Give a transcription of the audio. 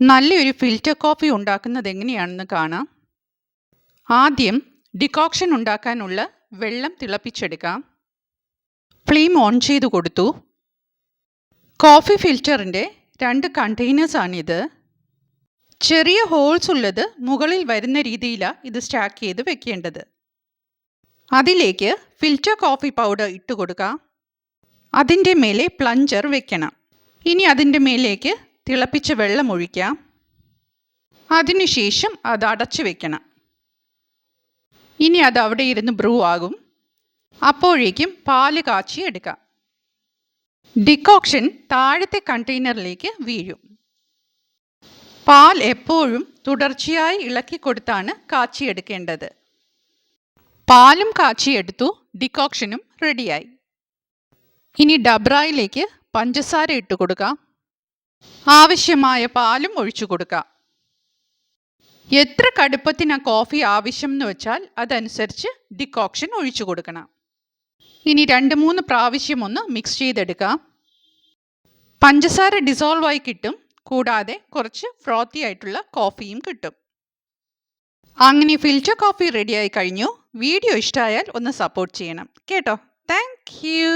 നല്ലൊരു filter coffee ഉണ്ടാക്കുന്നത് എങ്ങനെയാണെന്ന് കാണാം. ആദ്യം ഡിക്കോക്ഷൻ ഉണ്ടാക്കാനുള്ള വെള്ളം തിളപ്പിച്ചെടുക്കാം. ഫ്ലെയിം ഓൺ ചെയ്ത് കൊടുത്തു. കോഫി ഫിൽറ്ററിൻ്റെ 2 കണ്ടെയ്നേഴ്സാണിത്. ചെറിയ ഹോൾസ് ഉള്ളത് മുകളിൽ വരുന്ന രീതിയിലാണ് ഇത് സ്റ്റാക്ക് ചെയ്ത് വെക്കേണ്ടത്. അതിലേക്ക് ഫിൽറ്റർ കോഫി പൗഡർ ഇട്ട് കൊടുക്കാം. അതിൻ്റെ മേലെ പ്ലഞ്ചർ വെക്കണം. ഇനി അതിൻ്റെ മേലേക്ക് തിളപ്പിച്ച വെള്ളം ഒഴിക്കാം. അതിനുശേഷം അത് അടച്ചു വെക്കണം. ഇനി അത് അവിടെ ഇരുന്ന് ബ്രൂ ആകും. അപ്പോഴേക്കും പാല് കാച്ചി എടുക്കാം. ഡിക്കോക്ഷൻ താഴത്തെ കണ്ടെയ്നറിലേക്ക് വീഴും. പാൽ എപ്പോഴും തുടർച്ചയായി ഇളക്കി കൊടുത്താണ് കാച്ചിയെടുക്കേണ്ടത്. പാലും കാച്ചിയെടുത്തു. ഡിക്കോക്ഷനും റെഡിയായി. ഇനി ഡബ്രായിലേക്ക് പഞ്ചസാര ഇട്ട് കൊടുക്കാം. ആവശ്യമായ പാലും ഒഴിച്ചു കൊടുക്കാം. എത്ര കടുപ്പത്തിന് കോഫി ആവശ്യം എന്ന് വെച്ചാൽ അതനുസരിച്ച് ഡിക്കോക്ഷൻ ഒഴിച്ചു കൊടുക്കണം. ഇനി 2-3 പ്രാവശ്യം ഒന്ന് മിക്സ് ചെയ്തെടുക്കാം. പഞ്ചസാര ഡിസോൾവ് ആയി കിട്ടും. കൂടാതെ കുറച്ച് ഫ്രോത്തി ആയിട്ടുള്ള കോഫിയും കിട്ടും. അങ്ങനെ ഫിൽറ്റർ കോഫി റെഡിയായി കഴിഞ്ഞു. വീഡിയോ ഇഷ്ടമായാൽ ഒന്ന് സപ്പോർട്ട് ചെയ്യണം കേട്ടോ. Thank you.